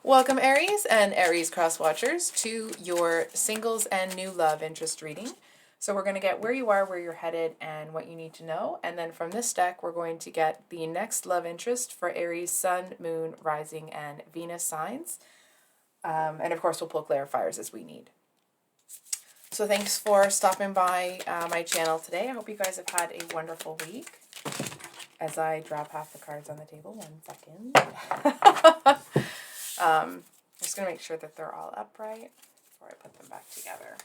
Welcome, Aries and Aries cross watchers, to your singles and new love interest reading. So we're going to get where you are, where you're headed, and what you need to know. And then from this deck, we're going to get the next love interest for Aries Sun, Moon, Rising, and Venus signs. And of course, we'll pull clarifiers as we need. So thanks for stopping by my channel today. I hope you guys have had a wonderful week. As I drop half the cards on the table, 1 second. I'm just going to make sure that they're all upright before I put them back together.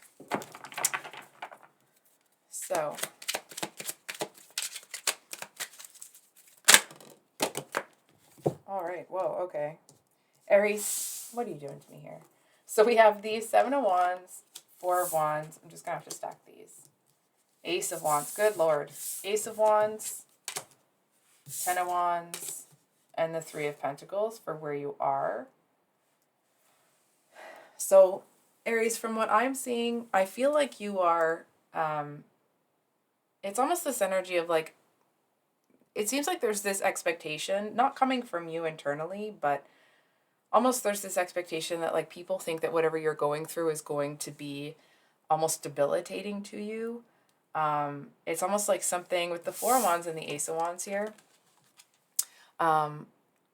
So, all right, whoa, okay. Aries, what are you doing to me here? So we have these 7 of Wands, 4 of Wands. I'm just going to have to stack these. Ace of Wands, good Lord. Ace of Wands, 10 of Wands, and the 3 of Pentacles for where you are. So, Aries, from what I'm seeing, I feel like you are, it's almost this energy of like, it seems like there's this expectation, not coming from you internally, but almost there's this expectation that like people think that whatever you're going through is going to be almost debilitating to you. It's almost like something with the 4 of Wands and the Ace of Wands here.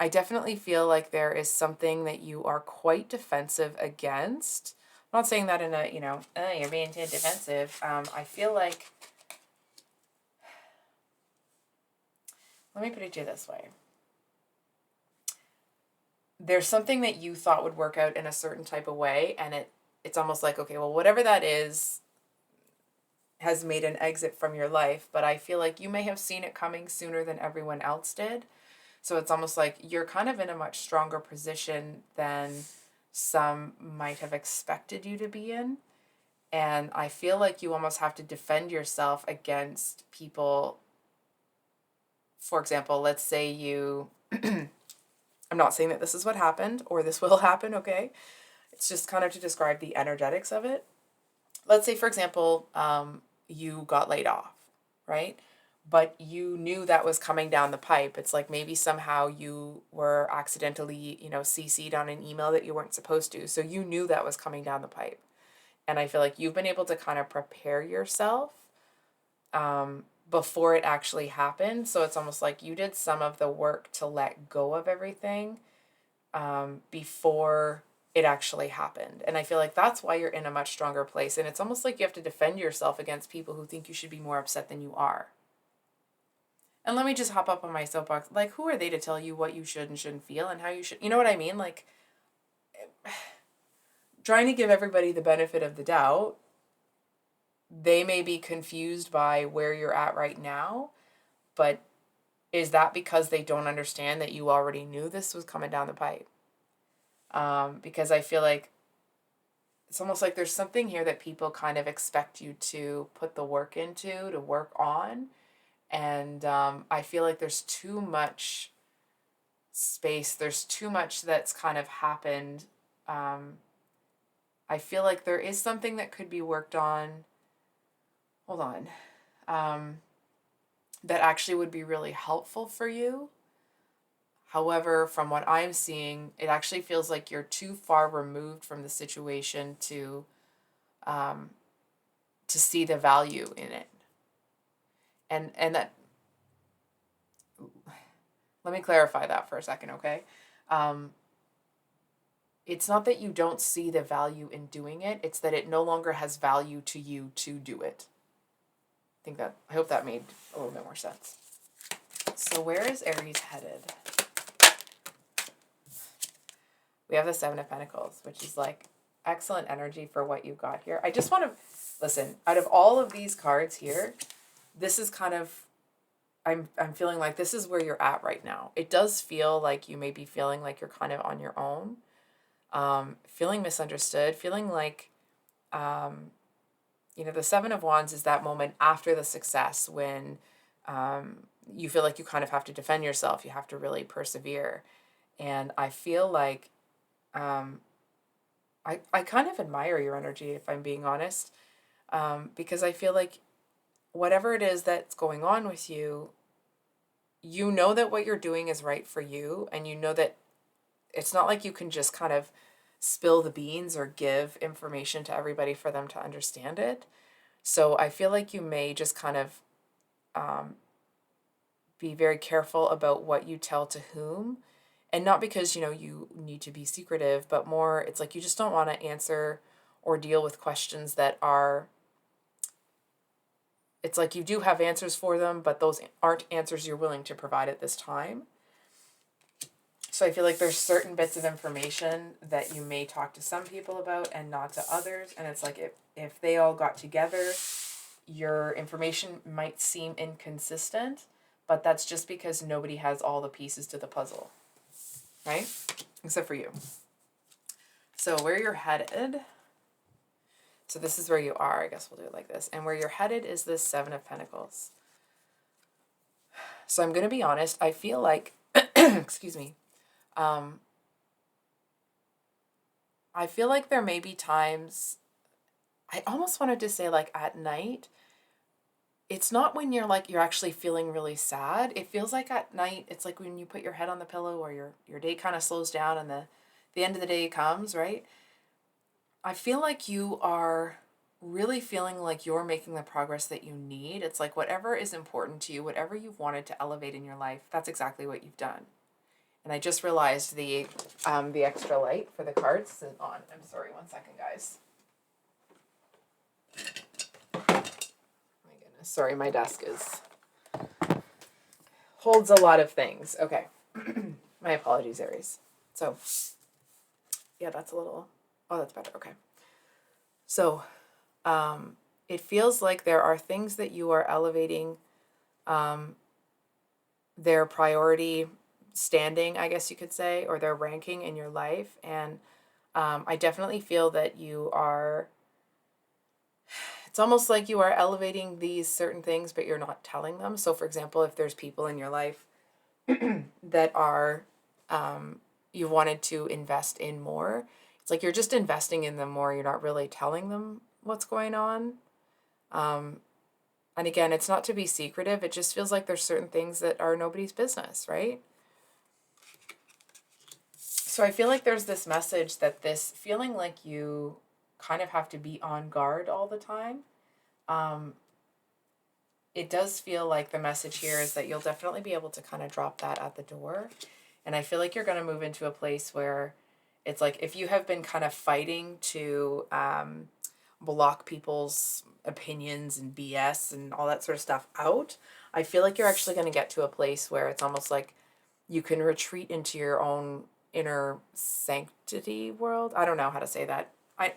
I definitely feel like there is something that you are quite defensive against. I'm not saying that in a, you're being too defensive. I feel like, let me put it to you this way. There's something that you thought would work out in a certain type of way, and it's almost like, okay, well, whatever that is has made an exit from your life, but I feel like you may have seen it coming sooner than everyone else did. So it's almost like you're kind of in a much stronger position than some might have expected you to be in. And I feel like you almost have to defend yourself against people. For example, let's say you, I'm not saying that this is what happened or this will happen, okay? It's just kind of to describe the energetics of it. Let's say, for example, you got laid off, right? But you knew that was coming down the pipe. It's like maybe somehow you were accidentally, CC'd on an email that you weren't supposed to. So you knew that was coming down the pipe. And I feel like you've been able to kind of prepare yourself before it actually happened. So it's almost like you did some of the work to let go of everything before it actually happened. And I feel like that's why you're in a much stronger place. And it's almost like you have to defend yourself against people who think you should be more upset than you are. And let me just hop up on my soapbox. Like, who are they to tell you what you should and shouldn't feel and how you should, you know what I mean? Like, trying to give everybody the benefit of the doubt. They may be confused by where you're at right now, but is that because they don't understand that you already knew this was coming down the pipe? Because I feel like it's almost like there's something here that people kind of expect you to put the work into, to work on. And I feel like there's too much space. There's too much that's kind of happened. I feel like there is something that could be worked on. Hold on. That actually would be really helpful for you. However, from what I'm seeing, it actually feels like you're too far removed from the situation to see the value in it. And that, let me clarify that for a second, okay? It's not that you don't see the value in doing it, it's that it no longer has value to you to do it. I hope that made a little bit more sense. So where is Aries headed? We have the 7 of Pentacles, which is like excellent energy for what you've got here. I just want to, listen, out of all of these cards here, this is kind of, I'm feeling like this is where you're at right now. It does feel like you may be feeling like you're kind of on your own, feeling misunderstood, feeling like, the 7 of Wands is that moment after the success when you feel like you kind of have to defend yourself. You have to really persevere. And I feel like I kind of admire your energy, if I'm being honest, because I feel like whatever it is that's going on with you, you know that what you're doing is right for you, and you know that it's not like you can just kind of spill the beans or give information to everybody for them to understand it. So I feel like you may just kind of be very careful about what you tell to whom. And not because, you need to be secretive, but more it's like you just don't want to answer or deal with questions that are, it's like you do have answers for them, but those aren't answers you're willing to provide at this time. So I feel like there's certain bits of information that you may talk to some people about and not to others. And it's like if they all got together, your information might seem inconsistent, but that's just because nobody has all the pieces to the puzzle, right? Except for you. So where you're headed, so this is where you are, I guess we'll do it like this. And where you're headed is this Seven of Pentacles. So I'm going to be honest, I feel like, excuse me, I feel like there may be times, I almost wanted to say like at night. It's not when you're actually feeling really sad. It feels like at night, it's like when you put your head on the pillow or your day kind of slows down and the end of the day comes, right? I feel like you are really feeling like you're making the progress that you need. It's like whatever is important to you, whatever you've wanted to elevate in your life, that's exactly what you've done. And I just realized the extra light for the cards is on. I'm sorry, 1 second, guys. My goodness, sorry, my desk holds a lot of things. Okay, my apologies, Aries. So, yeah, that's a little. Oh, that's better. Okay. So, it feels like there are things that you are elevating, their priority standing, I guess you could say, or their ranking in your life. And I definitely feel that you are, it's almost like you are elevating these certain things, but you're not telling them. So for example, if there's people in your life that are, you wanted to invest in more, it's like you're just investing in them more. You're not really telling them what's going on. And again, it's not to be secretive. It just feels like there's certain things that are nobody's business, right? So I feel like there's this message that this feeling like you kind of have to be on guard all the time. It does feel like the message here is that you'll definitely be able to kind of drop that at the door. And I feel like you're going to move into a place where it's like if you have been kind of fighting to block people's opinions and BS and all that sort of stuff out, I feel like you're actually going to get to a place where it's almost like you can retreat into your own inner sanctity world. I don't know how to say that. I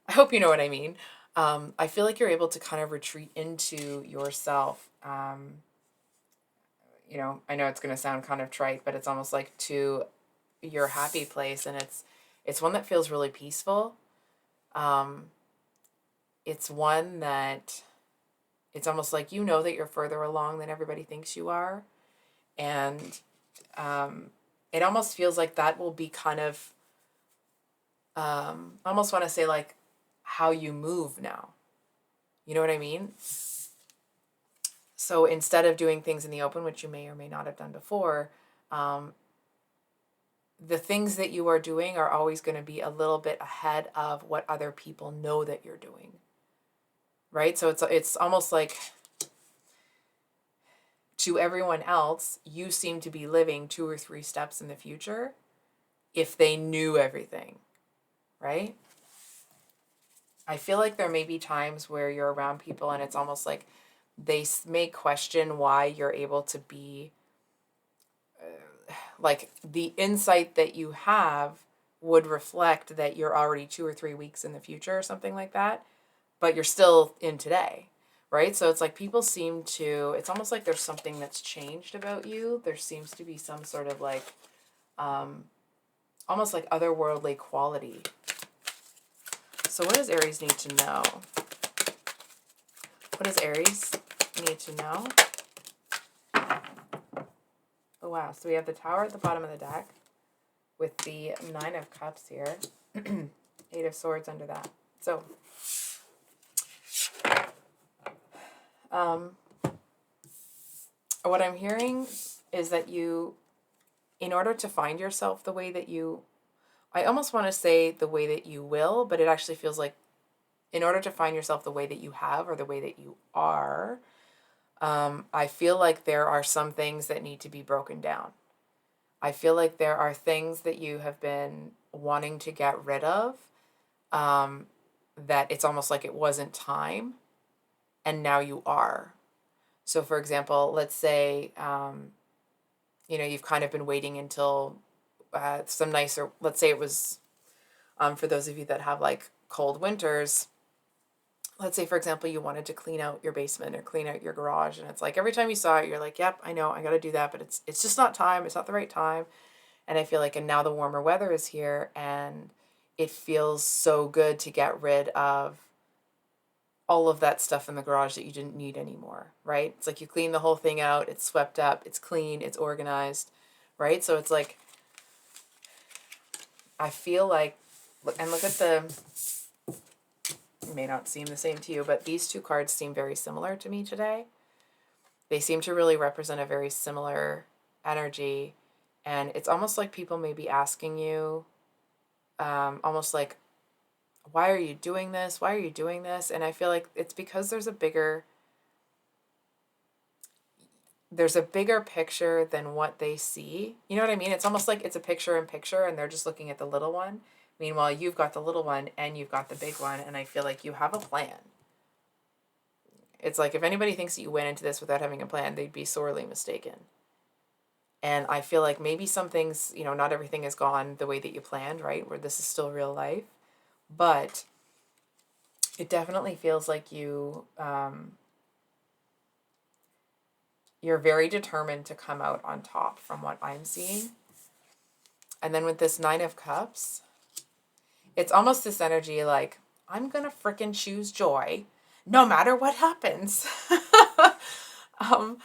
hope you know what I mean. I feel like you're able to kind of retreat into yourself. I know it's going to sound kind of trite, but it's almost like to your happy place, and it's one that feels really peaceful. It's one that it's almost like that you're further along than everybody thinks you are, and it almost feels like that will be kind of, I almost want to say like how you move now. You know what I mean? So instead of doing things in the open, which you may or may not have done before, the things that you are doing are always going to be a little bit ahead of what other people know that you're doing. Right? So it's almost like to everyone else, you seem to be living 2 or 3 steps in the future if they knew everything, right? I feel like there may be times where you're around people and it's almost like they may question why you're able to be, like the insight that you have would reflect that you're already 2 or 3 weeks in the future or something like that, but you're still in today. Right? So it's like people seem to, it's almost like there's something that's changed about you. There seems to be some sort of like, almost like otherworldly quality. So what does Aries need to know? What does Aries need to know? Oh, wow. So we have the Tower at the bottom of the deck with the 9 of Cups here. 8 of Swords under that. So what I'm hearing is that you in order to find yourself the way that you, I almost want to say the way that you will, but it actually feels like in order to find yourself the way that you have or the way that you are, I feel like there are some things that need to be broken down. I feel like there are things that you have been wanting to get rid of, that it's almost like it wasn't time, and now you are. So, for example, let's say, you've kind of been waiting until some nicer, let's say it was, for those of you that have like cold winters, let's say, for example, you wanted to clean out your basement or clean out your garage. And it's like every time you saw it, you're like, yep, I know, I got to do that. But it's just not time. It's not the right time. And I feel like, and now the warmer weather is here and it feels so good to get rid of all of that stuff in the garage that you didn't need anymore, right? It's like you clean the whole thing out, it's swept up, it's clean, it's organized, right? So it's like, I feel like, and look at it may not seem the same to you, but these two cards seem very similar to me today. They seem to really represent a very similar energy. And it's almost like people may be asking you, almost like, why are you doing this? Why are you doing this? And I feel like it's because there's a bigger picture than what they see. You know what I mean? It's almost like it's a picture in picture and they're just looking at the little one. Meanwhile, you've got the little one and you've got the big one. And I feel like you have a plan. It's like if anybody thinks that you went into this without having a plan, they'd be sorely mistaken. And I feel like maybe some things, not everything has gone the way that you planned, right? Where this is still real life. But it definitely feels like you're very determined to come out on top from what I'm seeing. And then with this 9 of Cups, it's almost this energy like, I'm going to frickin' choose joy no matter what happens. And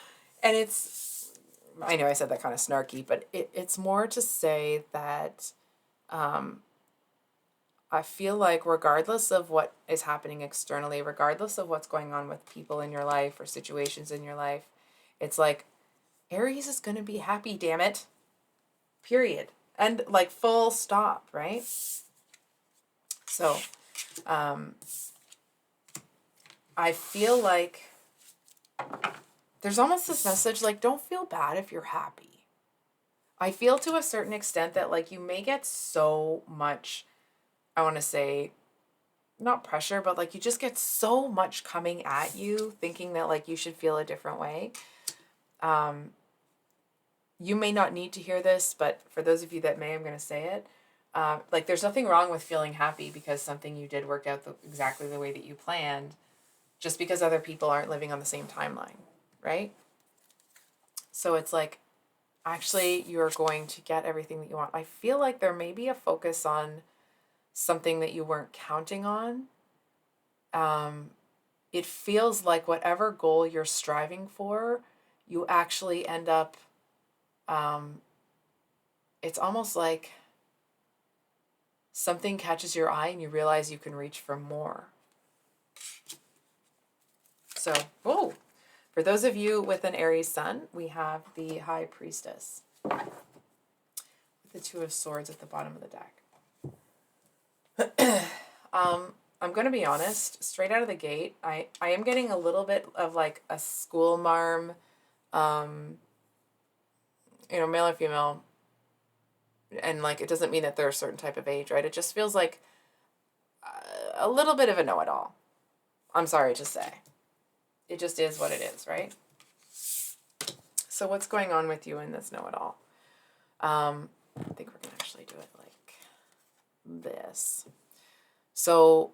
I know I said that kind of snarky, but it's more to say that I feel like regardless of what is happening externally, regardless of what's going on with people in your life or situations in your life, it's like Aries is going to be happy, damn it. Period. And like full stop, right? So, I feel like there's almost this message like, don't feel bad if you're happy. I feel to a certain extent that like you may get so much, I want to say, not pressure, but like you just get so much coming at you thinking that like you should feel a different way. You may not need to hear this, but for those of you that may, I'm going to say it. Like there's nothing wrong with feeling happy because something you did work out exactly the way that you planned, just because other people aren't living on the same timeline, right? So it's like, actually, you're going to get everything that you want. I feel like there may be a focus on something that you weren't counting on. It feels like whatever goal you're striving for, you actually end up, it's almost like something catches your eye and you realize you can reach for more. So, for those of you with an Aries Sun, we have the High Priestess with the Two of Swords at the bottom of the deck. I'm going to be honest, straight out of the gate, I am getting a little bit of like a school marm, male or female. And like, it doesn't mean that they're a certain type of age, right? It just feels like a little bit of a know-it-all. I'm sorry to say. It just is what it is, right? So what's going on with you in this know-it-all? I think we're going to actually do it like this. So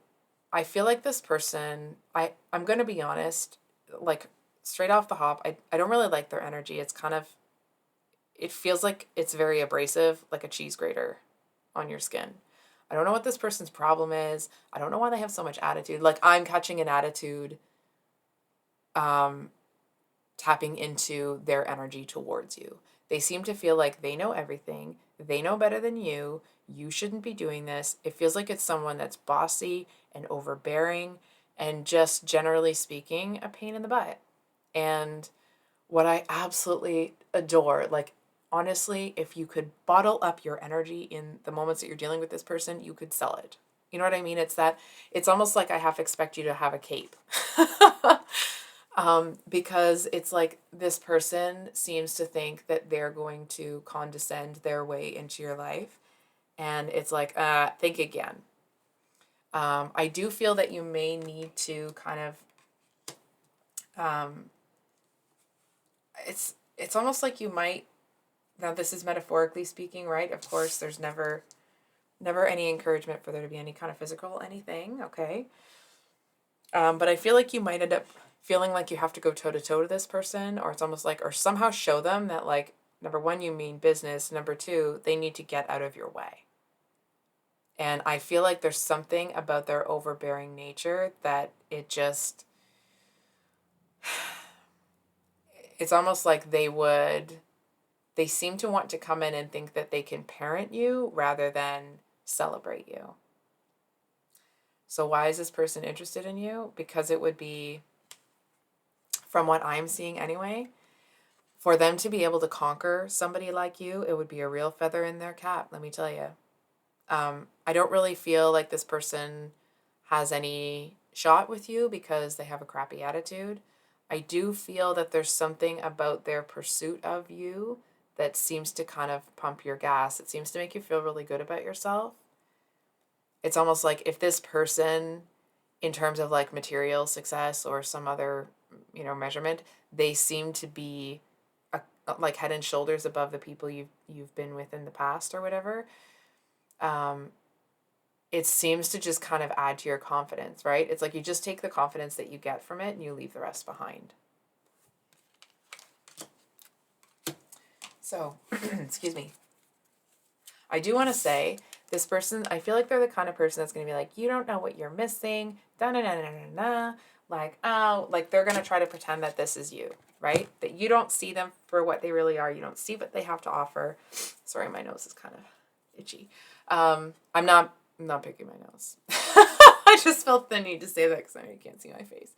I feel like this person, I'm going to be honest, like straight off the hop, I don't really like their energy. It's kind of, it feels like it's very abrasive, like a cheese grater on your skin. I don't know what this person's problem is. I don't know why they have so much attitude. Like I'm catching an attitude, tapping into their energy towards you. They seem to feel like they know everything. They know better than you. You shouldn't be doing this. It feels like it's someone that's bossy and overbearing and just generally speaking, a pain in the butt. And what I absolutely adore, like honestly, if you could bottle up your energy in the moments that you're dealing with this person, you could sell it. You know what I mean? It's almost like I half expect you to have a cape. Because it's like this person seems to think that they're going to condescend their way into your life. And it's like, think again. I do feel that you may need to kind of, um, it's almost like you might, now this is metaphorically speaking, right? Of course, there's never any encouragement for there to be any kind of physical anything, okay? But I feel like you might end up feeling like you have to go toe to toe to this person, or it's almost like, or somehow show them that, like, number one, you mean business. Number two, they need to get out of your way. And I feel like there's something about their overbearing nature that it just, it's almost like they seem to want to come in and think that they can parent you rather than celebrate you. So why is this person interested in you? Because it would be, from what I'm seeing anyway, for them to be able to conquer somebody like you, it would be a real feather in their cap, let me tell you. I don't really feel like this person has any shot with you because they have a crappy attitude. I do feel that there's something about their pursuit of you that seems to kind of pump your gas. It seems to make you feel really good about yourself. It's almost like if this person, in terms of like material success or some other, measurement, they seem to be like head and shoulders above the people you've been with in the past or whatever. It seems to just kind of add to your confidence, right? It's like you just take the confidence that you get from it and you leave the rest behind. So, excuse me. I do want to say, this person, I feel like they're the kind of person that's going to be like, you don't know what you're missing, da-na-na-na-na-na, like, oh, like they're going to try to pretend that this is you, right? That you don't see them for what they really are. You don't see what they have to offer. Sorry, my nose is kind of itchy. I'm not picking my nose. I just felt the need to say that because I know you can't see my face.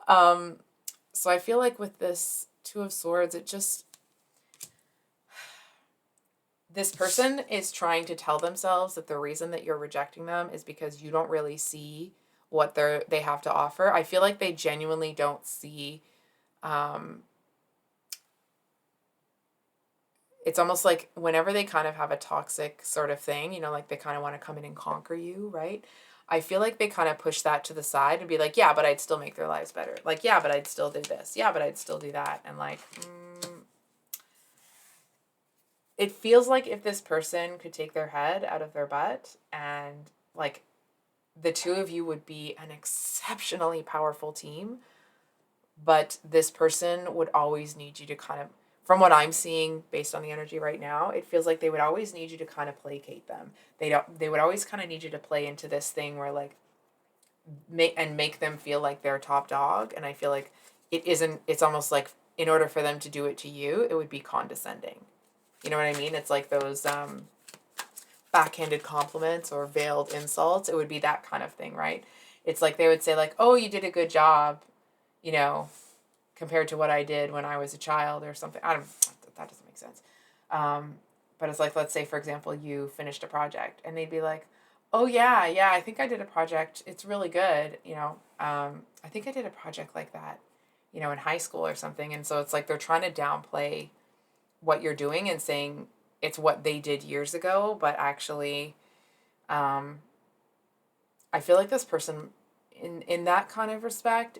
So I feel like with this Two of Swords, this person is trying to tell themselves that the reason that you're rejecting them is because you don't really see what they have to offer. I feel like they genuinely don't see, it's almost like whenever they kind of have a toxic sort of thing, like they kind of want to come in and conquer you, right? I feel like they kind of push that to the side and be like, yeah, but I'd still make their lives better. Like, yeah, but I'd still do this. Yeah, but I'd still do that. And like, it feels like if this person could take their head out of their butt and like the two of you would be an exceptionally powerful team, but this person would always need you to kind of, from what I'm seeing based on the energy right now, it feels like they would always need you to kind of placate them. They would always kind of need you to play into this thing where like make them feel like they're top dog. And I feel like it's almost like in order for them to do it to you, it would be condescending. You know what I mean? It's like those backhanded compliments or veiled insults. It would be that kind of thing, right? It's like they would say like, oh, you did a good job, compared to what I did when I was a child or something. That doesn't make sense. But it's like, let's say, for example, you finished a project and they'd be like, oh yeah, I think I did a project. It's really good. I think I did a project like that, in high school or something. And so it's like they're trying to downplay what you're doing and saying it's what they did years ago. But actually, I feel like this person in that kind of respect,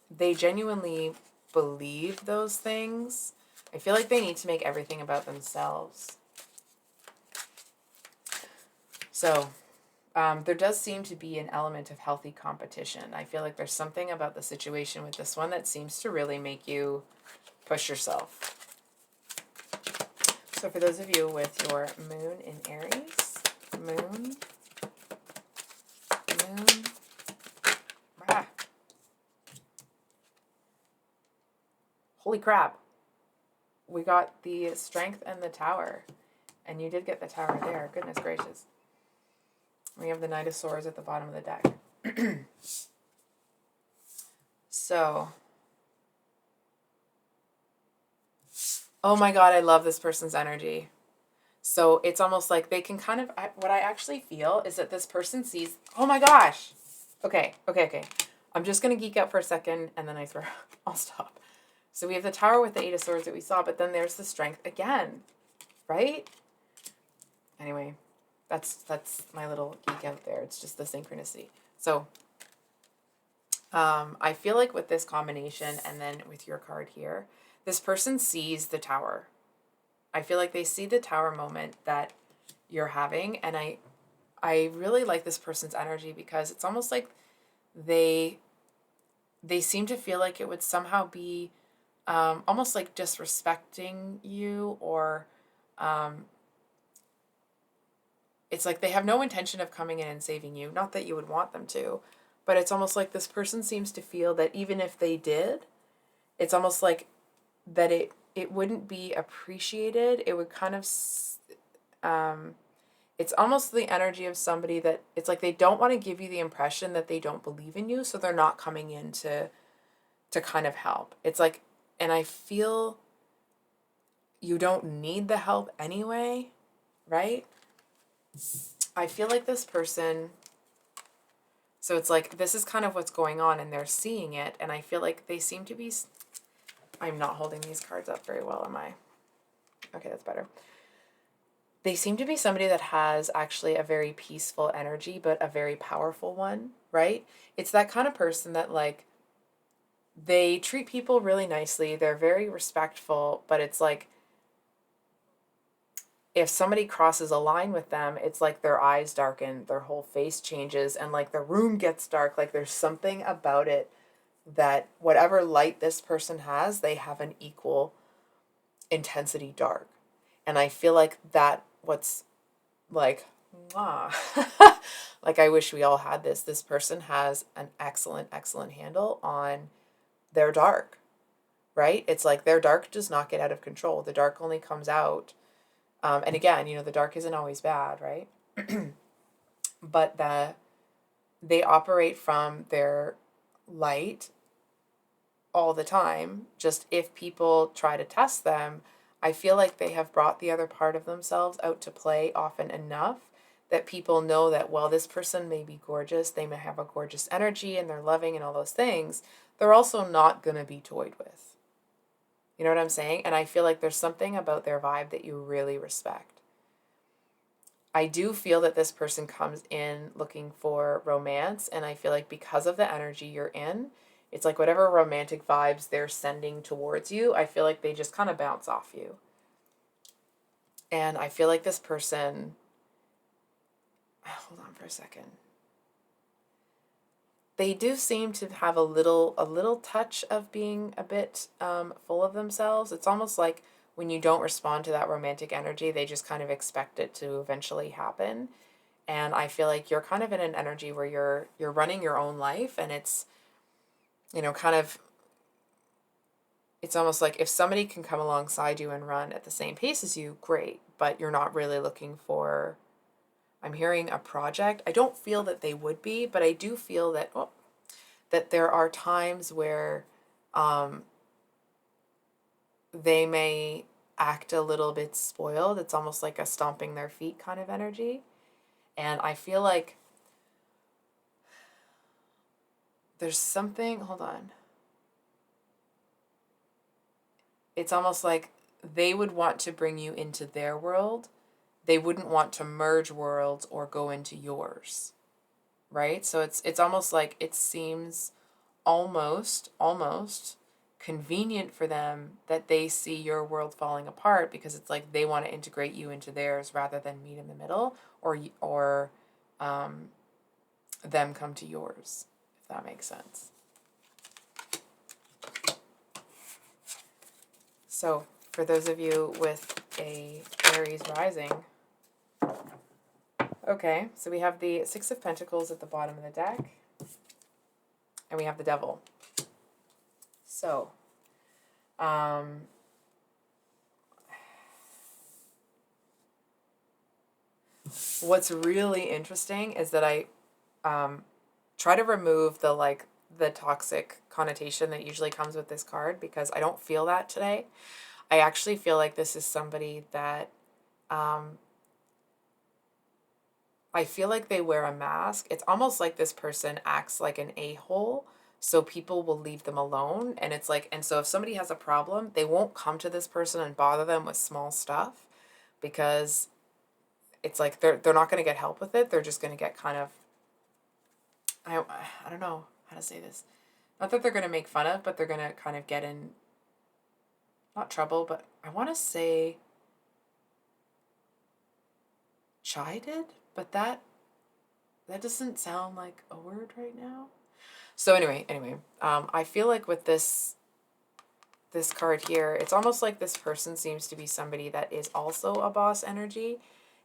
they genuinely believe those things. I feel like they need to make everything about themselves. So there does seem to be an element of healthy competition. I feel like there's something about the situation with this one that seems to really make you push yourself. So for those of you with your moon in Aries, moon, holy crap. We got the Strength and the Tower. And you did get the Tower there. Goodness gracious. We have the Knight of Swords at the bottom of the deck. So, Oh my God, I love this person's energy. So it's almost like they can kind of, what I actually feel is that this person sees, oh my gosh. Okay. I'm just going to geek out for a second and then I'll stop. So we have the Tower with the Eight of Swords that we saw, but then there's the Strength again, right? Anyway, that's my little geek out there. It's just the synchronicity. So I feel like with this combination and then with your card here, this person sees the Tower. I feel like they see the Tower moment that you're having, and I really like this person's energy because it's almost like they seem to feel like it would somehow be almost like disrespecting you, or it's like they have no intention of coming in and saving you. Not that you would want them to, but it's almost like this person seems to feel that even if they did, it's almost like that it wouldn't be appreciated. It would kind of it's almost the energy of somebody that it's like they don't want to give you the impression that they don't believe in you, so they're not coming in to kind of help. It's like, and I feel you don't need the help anyway, right? I feel like this person, so it's like this is kind of what's going on and they're seeing it, and I feel like they seem to be, I'm not holding these cards up very well, am I? Okay, that's better. They seem to be somebody that has actually a very peaceful energy, but a very powerful one, right? It's that kind of person that, like, they treat people really nicely. They're very respectful, but it's like if somebody crosses a line with them, it's like their eyes darken, their whole face changes, and like the room gets dark. Like there's something about it that whatever light this person has, they have an equal intensity dark. And I feel like that what's like, mwah. Like I wish we all had this. This person has an excellent, excellent handle on their dark, right? It's like their dark does not get out of control. The dark only comes out. And again, the dark isn't always bad, right? But they operate from their light all the time. Just if people try to test them, I feel like they have brought the other part of themselves out to play often enough that people know that, well, this person may be gorgeous, they may have a gorgeous energy and they're loving and all those things. They're also not going to be toyed with. You know what I'm saying? And I feel like there's something about their vibe that you really respect. I do feel that this person comes in looking for romance, and I feel like because of the energy you're in, it's like whatever romantic vibes they're sending towards you, I feel like they just kind of bounce off you. And I feel like this person, hold on for a second. They do seem to have a little touch of being a bit full of themselves. It's almost like when you don't respond to that romantic energy, they just kind of expect it to eventually happen. And I feel like you're kind of in an energy where you're running your own life, and it's, kind of, it's almost like if somebody can come alongside you and run at the same pace as you, great, but you're not really looking for, I'm hearing a project. I don't feel that they would be, but I do feel that, that there are times where they may act a little bit spoiled. It's almost like a stomping their feet kind of energy. And I feel like there's something, hold on. It's almost like they would want to bring you into their world. They wouldn't want to merge worlds or go into yours. Right? So it's almost like it seems almost convenient for them that they see your world falling apart, because it's like they want to integrate you into theirs rather than meet in the middle, or them come to yours, if that makes sense. So for those of you with a Aries rising, okay, so we have the Six of Pentacles at the bottom of the deck, and we have the Devil. So, what's really interesting is that I try to remove the toxic connotation that usually comes with this card, because I don't feel that today. I actually feel like this is somebody that I feel like they wear a mask. It's almost like this person acts like an a-hole, so people will leave them alone. And it's like, and so if somebody has a problem, they won't come to this person and bother them with small stuff, because it's like they're not going to get help with it. They're just going to get kind of, I don't know how to say this. Not that they're going to make fun of, but they're going to kind of get in, not trouble, but I want to say chided, but that doesn't sound like a word right now. So anyway, I feel like with this card here, it's almost like this person seems to be somebody that is also a boss energy.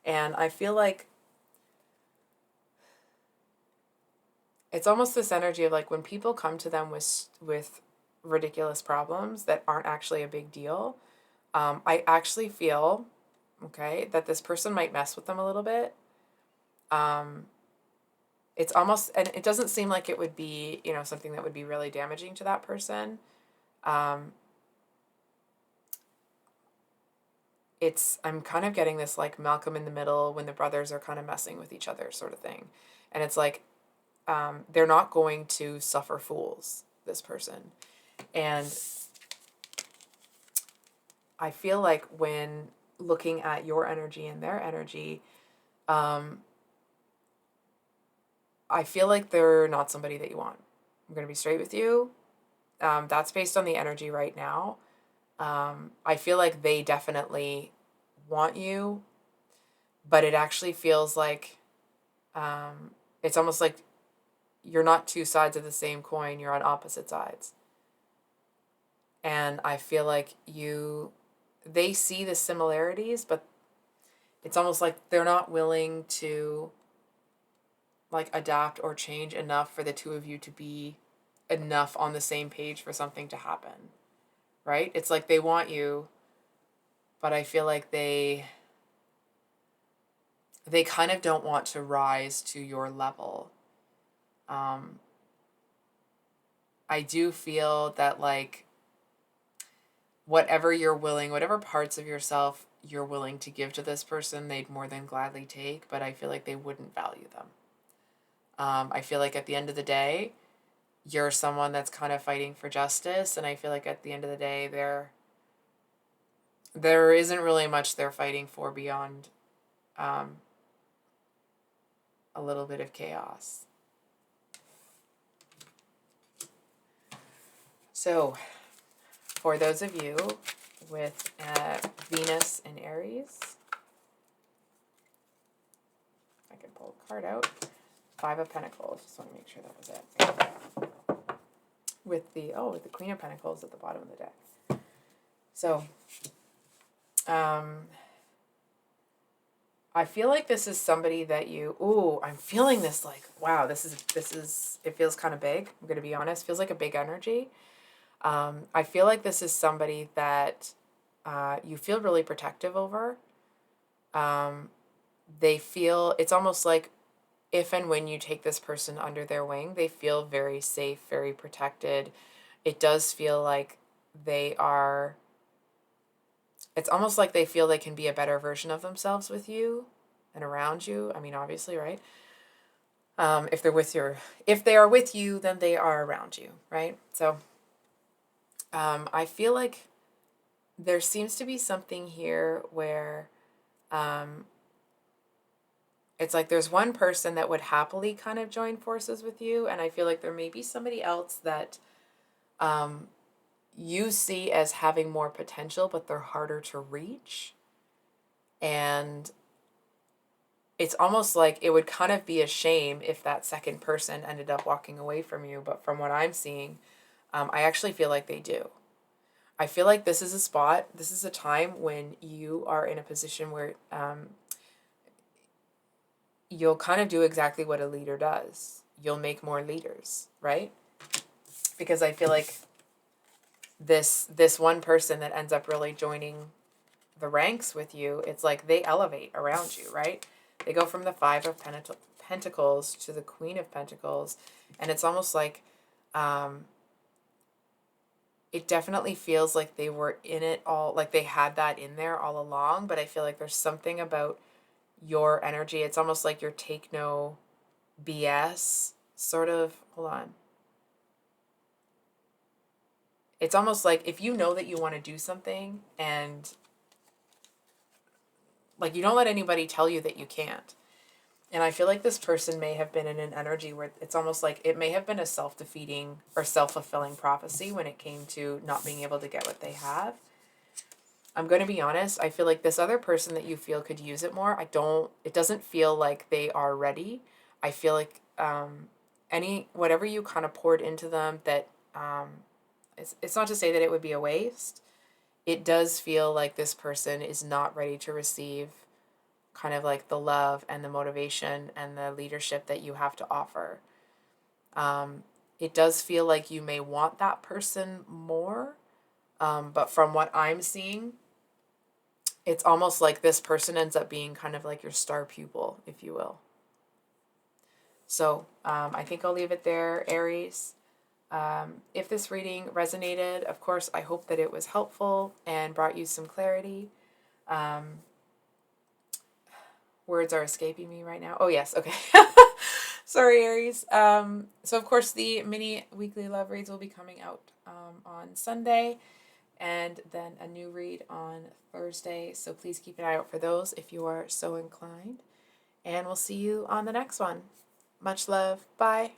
And I feel like it's almost this energy of like when people come to them with ridiculous problems that aren't actually a big deal, I actually feel, okay, that this person might mess with them a little bit. It's almost, and it doesn't seem like it would be, you know, something that would be really damaging to that person. I'm kind of getting this like Malcolm in the Middle when the brothers are kind of messing with each other sort of thing. And it's like, they're not going to suffer fools, this person. And I feel like when looking at your energy and their energy, I feel like they're not somebody that you want. I'm going to be straight with you. That's based on the energy right now. I feel like they definitely want you, but it actually feels like it's almost like you're not two sides of the same coin. You're on opposite sides. And I feel like they see the similarities, but it's almost like they're not willing to like adapt or change enough for the two of you to be enough on the same page for something to happen, right? It's like they want you, but I feel like they kind of don't want to rise to your level. I do feel that like whatever you're willing, whatever parts of yourself you're willing to give to this person, they'd more than gladly take, but I feel like they wouldn't value them. I feel like at the end of the day, you're someone that's kind of fighting for justice, and I feel like at the end of the day, there isn't really much they're fighting for beyond a little bit of chaos. So, for those of you with Venus and Aries, I can pull a card out. 5 of Pentacles. Just want to make sure that was it. With the Queen of Pentacles at the bottom of the deck. So, I feel like this is somebody that I'm feeling this like, wow, this is, it feels kind of big. I'm going to be honest. Feels like a big energy. I feel like this is somebody that you feel really protective over. They feel, it's almost like if and when you take this person under their wing, they feel very safe, very protected. It does feel like it's almost like they feel they can be a better version of themselves with you and around you. I mean, obviously, right? If they are with you, then they are around you, right? So, I feel like there seems to be something here where, it's like there's one person that would happily kind of join forces with you, and I feel like there may be somebody else that you see as having more potential, but they're harder to reach. And it's almost like it would kind of be a shame if that second person ended up walking away from you. But from what I'm seeing, I actually feel like they do. I feel like this is a time when you are in a position where you'll kind of do exactly what a leader does. You'll make more leaders, right? Because I feel like this one person that ends up really joining the ranks with you, it's like they elevate around you, right? They go from the 5 of Pentacles to the Queen of Pentacles, and it's almost like it definitely feels like they were in it all, like they had that in there all along, but I feel like there's something about your energy. It's almost like your take no BS sort of, hold on. It's almost like if you know that you want to do something and like you don't let anybody tell you that you can't. And I feel like this person may have been in an energy where it's almost like it may have been a self-defeating or self-fulfilling prophecy when it came to not being able to get what they have. I'm going to be honest, I feel like this other person that you feel could use it more. It doesn't feel like they are ready. I feel like whatever you kind of poured into them that, it's not to say that it would be a waste. It does feel like this person is not ready to receive kind of like the love and the motivation and the leadership that you have to offer. It does feel like you may want that person more, but from what I'm seeing, it's almost like this person ends up being kind of like your star pupil, if you will. So I think I'll leave it there, Aries. If this reading resonated, of course, I hope that it was helpful and brought you some clarity. Words are escaping me right now. Oh, yes. Okay. Sorry, Aries. So, of course, the mini weekly love reads will be coming out on Sunday and then a new read on Thursday. So please keep an eye out for those if you are so inclined. And we'll see you on the next one. Much love. Bye.